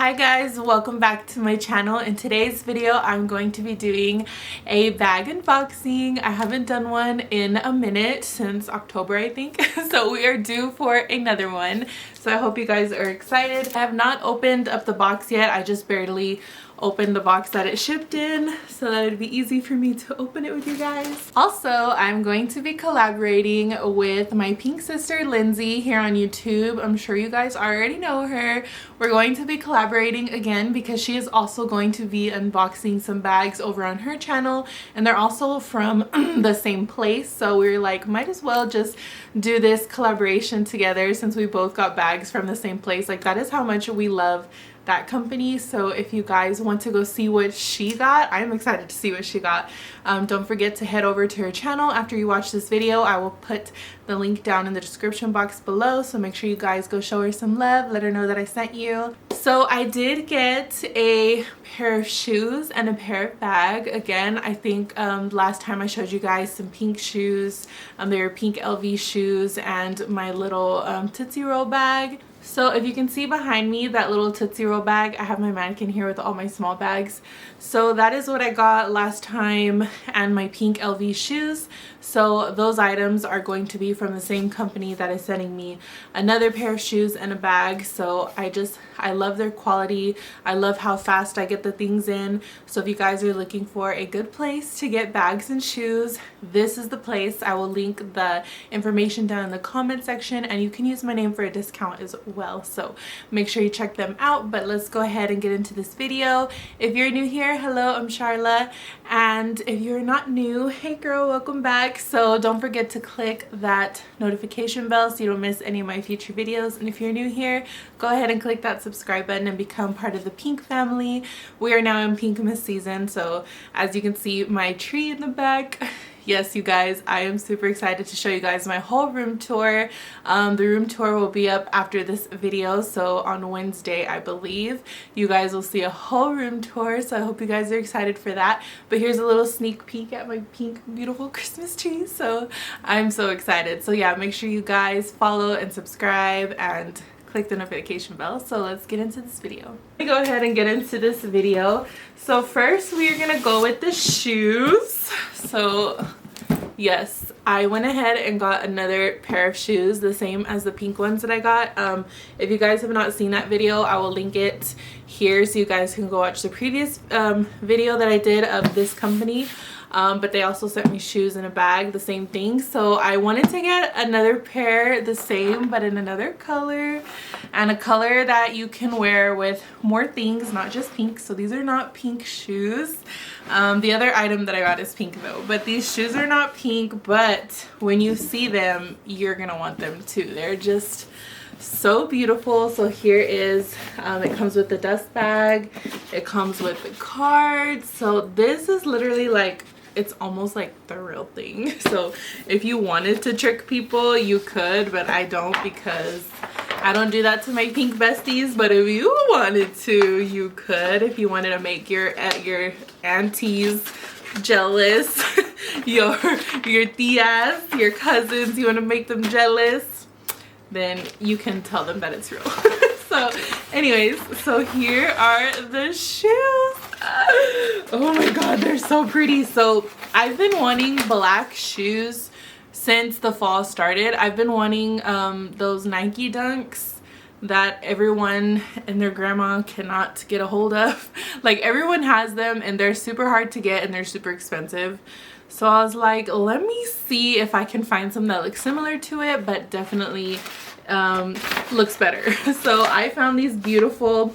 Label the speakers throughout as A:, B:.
A: Hi guys, welcome back to my channel. In today's video I'm going to be doing a bag unboxing. I haven't done one in a minute, since October I think, so we are due for another one. So I hope you guys are excited. I have not opened up the box yet. I just barely opened the box that it shipped in so that it'd be easy for me to open it with you guys. Also, I'm going to be collaborating with my pink sister Lindsay here on YouTube. I'm sure you guys already know her. We're going to be collaborating again because she is also going to be unboxing some bags over on her channel, and they're also from the same place, so we were like, might as well just do this collaboration together since we both got bags from the same place. Like, that is how much we love that company. So if you guys want to go see what she got, I'm excited to see what she got. Don't forget to head over to her channel after you watch this video. I will put the link down in the description box below, so make sure you guys go show her some love, let her know that I sent you. So I did get a pair of shoes and a pair of bag. Again, I think last time I showed you guys some pink shoes. They were pink LV shoes and my little Tootsie Roll bag. So if you can see behind me, that little Tootsie Roll bag, I have my mannequin here with all my small bags. So that is what I got last time, and my pink LV shoes. So those items are going to be from the same company that is sending me another pair of shoes and a bag. So I love their quality. I love how fast I get the things in. So if you guys are looking for a good place to get bags and shoes, this is the place. I will link the information down in the comment section, and you can use my name for a discount as well. So make sure you check them out. But let's go ahead and get into this video. If you're new here, hello, I'm Charla. And if you're not new, hey girl, welcome back. So don't forget to click that notification bell so you don't miss any of my future videos. And if you're new here, go ahead and click that subscribe button and become part of the pink family. We are now in Pinkmas season, so as you can see my tree in the back. Yes, you guys, I am super excited to show you guys my whole room tour. The room tour will be up after this video, so on Wednesday, I believe, you guys will see a whole room tour, so I hope you guys are excited for that. But here's a little sneak peek at my pink, beautiful Christmas tree, so I'm so excited. So yeah, make sure you guys follow and subscribe and click the notification bell. So let's get into this video. Let me go ahead and get into this video. So first we are gonna go with the shoes. So yes, I went ahead and got another pair of shoes, the same as the pink ones that I got. If you guys have not seen that video, I will link it here so you guys can go watch the previous video that I did of this company. But they also sent me shoes and a bag, the same thing. So I wanted to get another pair, the same but in another color, and a color that you can wear with more things, not just pink. So these are not pink shoes. The other item that I got is pink though, but these shoes are not pink, but when you see them, you're gonna want them too. They're just so beautiful. So here is it comes with the dust bag, it comes with the cards. So this is literally like, it's almost like the real thing. So if you wanted to trick people, you could, but I don't, because I don't do that to my pink besties. But if you wanted to, you could. If you wanted to make your aunties jealous, your tias, your cousins, you want to make them jealous, then you can tell them that it's real. So anyways, so here are the shoes. Oh my god, they're so pretty. So I've been wanting black shoes since the fall started. I've been wanting those Nike Dunks that everyone and their grandma cannot get a hold of. Like, everyone has them and they're super hard to get and they're super expensive. So I was like, let me see if I can find some that look similar to it, but definitely looks better. So I found these beautiful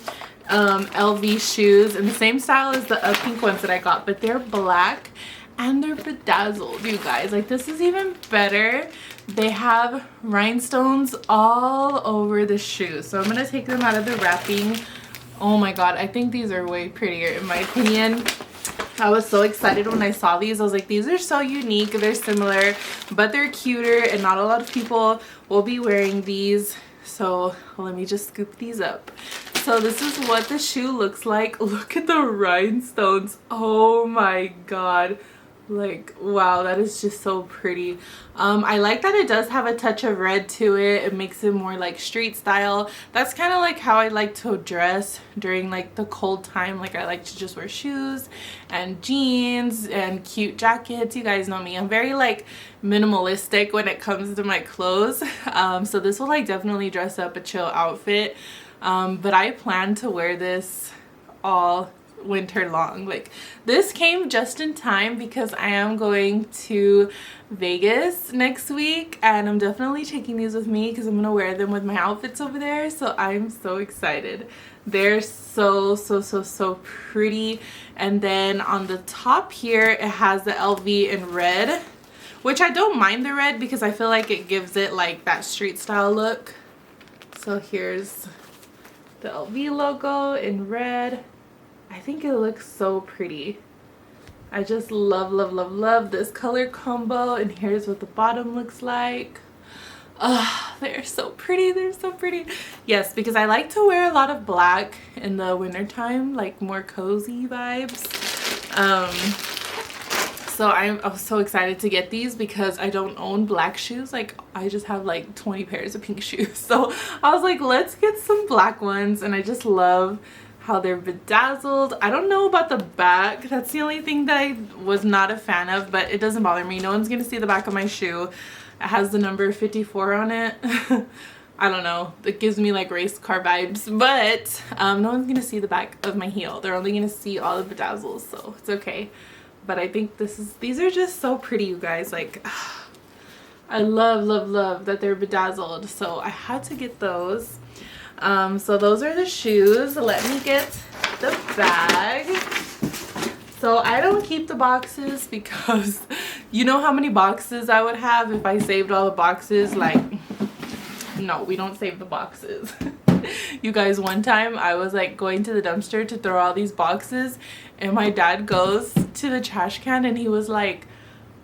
A: LV shoes in the same style as the pink ones that I got, but they're black and they're bedazzled, you guys. Like, this is even better. They have rhinestones all over the shoes. So I'm gonna take them out of the wrapping. Oh my god, I think these are way prettier in my opinion. I was so excited when I saw these. I was like, these are so unique. They're similar, but they're cuter, and not a lot of people will be wearing these. So let me just scoop these up. So this is what the shoe looks like. Look at the rhinestones. Oh my god. Like, wow, that is just so pretty. I like that it does have a touch of red to it. It makes it more like street style. That's kind of like how I like to dress during like the cold time. Like, I like to just wear shoes and jeans and cute jackets. You guys know me, I'm very like minimalistic when it comes to my clothes. So this will like definitely dress up a chill outfit. But I plan to wear this all winter long. Like, this came just in time because I am going to Vegas next week, and I'm definitely taking these with me because I'm gonna wear them with my outfits over there. So I'm so excited. They're so pretty. And then on the top here it has the LV in red, which I don't mind the red because I feel like it gives it like that street style look. So here's the LV logo in red. I think it looks so pretty. I just love this color combo. And here's what the bottom looks like. They're so pretty. They're so pretty. Yes, because I like to wear a lot of black in the winter time, like more cozy vibes. So I was so excited to get these because I don't own black shoes. Like, I just have like 20 pairs of pink shoes. So I was like, let's get some black ones. And I just love how they're bedazzled. I don't know about the back. That's the only thing that I was not a fan of, but it doesn't bother me. No one's gonna see the back of my shoe. It has the number 54 on it. I don't know, it gives me like race car vibes, but no one's gonna see the back of my heel. They're only gonna see all the bedazzles, so it's okay. But I think these are just so pretty, you guys. Like, I love that they're bedazzled, so I had to get those. So those are the shoes. Let me get the bag. So I don't keep the boxes because you know how many boxes I would have if I saved all the boxes. Like, no, we don't save the boxes. You guys, one time I was like going to the dumpster to throw all these boxes, and my dad goes to the trash can and he was like,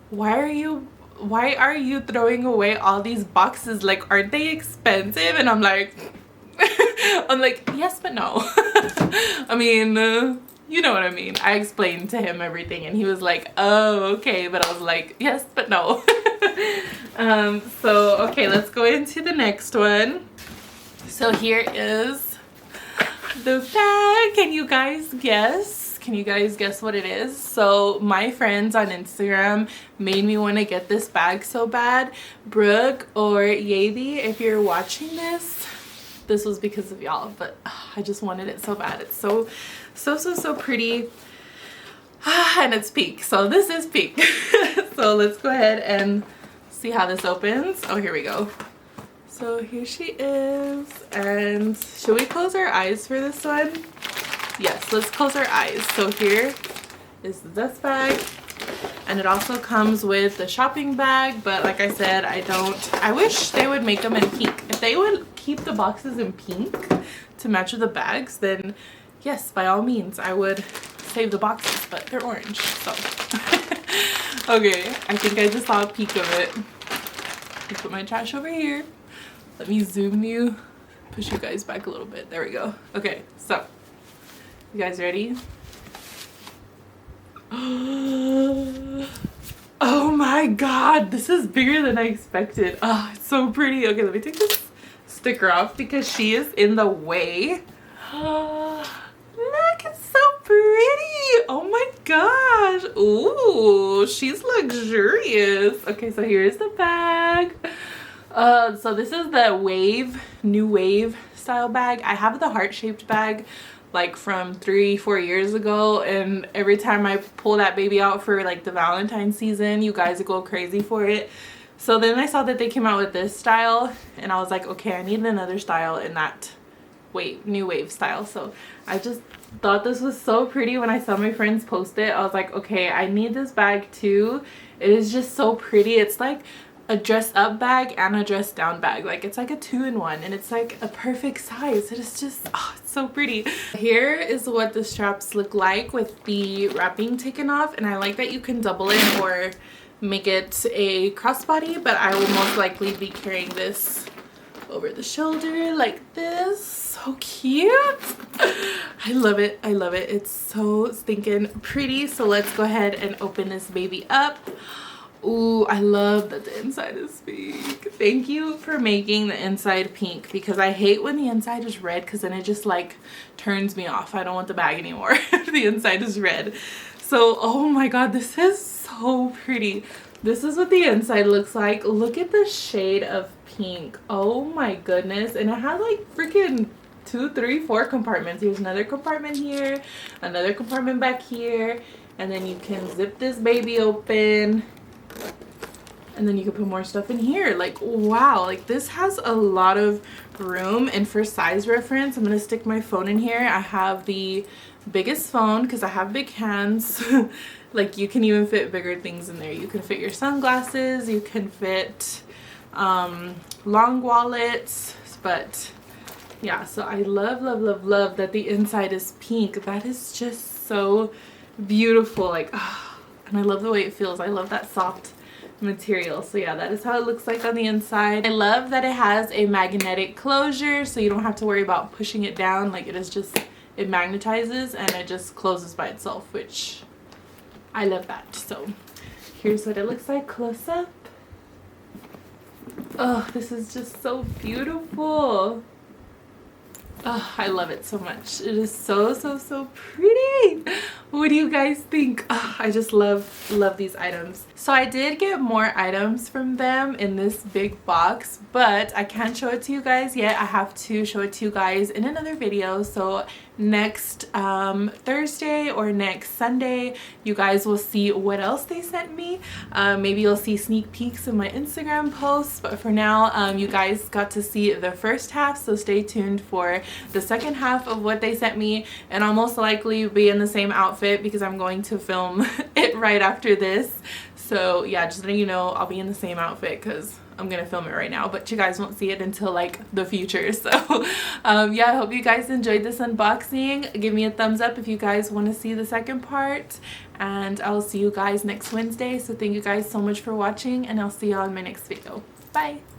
A: why are you throwing away all these boxes? Like, aren't they expensive? And I'm like yes, but no. I mean, you know what I mean. I explained to him everything and he was like, oh, okay. But I was like, yes, but no. So okay, let's go into the next one. So here is the bag. Can you guys guess? Can you guys guess what it is? So my friends on Instagram made me want to get this bag so bad. Brooke or Yavi, if you're watching this was because of y'all, but I just wanted it so bad. It's so pretty. And it's pink, so this is pink. So let's go ahead and see how this opens. Oh, here we go. So here she is. And should we close our eyes for this one? Yes, let's close our eyes. So here is the dust bag, and it also comes with the shopping bag, but like I said, I wish they would make them in pink. If they would keep the boxes in pink to match with the bags, then yes, by all means I would save the boxes, but they're orange, so okay, I think I just saw a peek of it. I'll put my trash over here. Let me zoom you, push you guys back a little bit. There we go. Okay, so you guys ready? Oh my god, this is bigger than I expected. Oh, it's so pretty. Okay, let me take this sticker off because she is in the way. Look, it's so pretty. Oh my gosh. Ooh, she's luxurious. Okay, so here's the bag. So this is the new wave style bag. I have the heart-shaped bag like from 3-4 years ago, and every time I pull that baby out for like the Valentine's season, you guys go crazy for it. So then I saw that they came out with this style, and I was like, okay, I need another style in that new wave style. So I just thought this was so pretty. When I saw my friends post it, I was like, okay, I need this bag too. It is just so pretty. It's like a dress up bag and a dress down bag. Like, it's like a 2-in-1, and it's like a perfect size. It is just, oh, it's so pretty. Here is what the straps look like with the wrapping taken off, and I like that you can double it or make it a crossbody, but I will most likely be carrying this over the shoulder like this. So cute. I love it. I love it. It's so stinking pretty. So let's go ahead and open this baby up. Ooh, I love that the inside is pink. Thank you for making the inside pink, because I hate when the inside is red, because then it just like turns me off. I don't want the bag anymore if the inside is red. So, oh my god, this is so pretty. This is what the inside looks like. Look at the shade of pink. Oh my goodness. And it has like freaking 2, 3, 4 compartments. Here's another compartment here, another compartment back here, and then you can zip this baby open. And then you can put more stuff in here. Like, wow, like this has a lot of room. And for size reference, I'm gonna stick my phone in here. I have the biggest phone because I have big hands. Like, you can even fit bigger things in there. You can fit your sunglasses, you can fit long wallets. But yeah, so I love, love, love, love that the inside is pink. That is just so beautiful. Like, oh, and I love the way it feels. I love that soft material. So yeah, that is how it looks like on the inside. I love that it has a magnetic closure, so you don't have to worry about pushing it down. Like, it is just, it magnetizes and it just closes by itself, which I love that. So here's what it looks like close up. Oh, this is just so beautiful. Oh, I love it so much. It is so, so, so pretty. What do you guys think? Oh, I just love these items. So I did get more items from them in this big box, but I can't show it to you guys yet. I have to show it to you guys in another video. So next Thursday or next Sunday, you guys will see what else they sent me. Maybe you'll see sneak peeks in my Instagram posts, but for now, you guys got to see the first half, so stay tuned for the second half of what they sent me. And I'll most likely be in the same outfit because I'm going to film it right after this. So yeah, just letting you know, I'll be in the same outfit because I'm gonna film it right now, but you guys won't see it until like the future. So yeah, I hope you guys enjoyed this unboxing. Give me a thumbs up if you guys want to see the second part, and I'll see you guys next Wednesday. So thank you guys so much for watching, and I'll see y'all in my next video. Bye.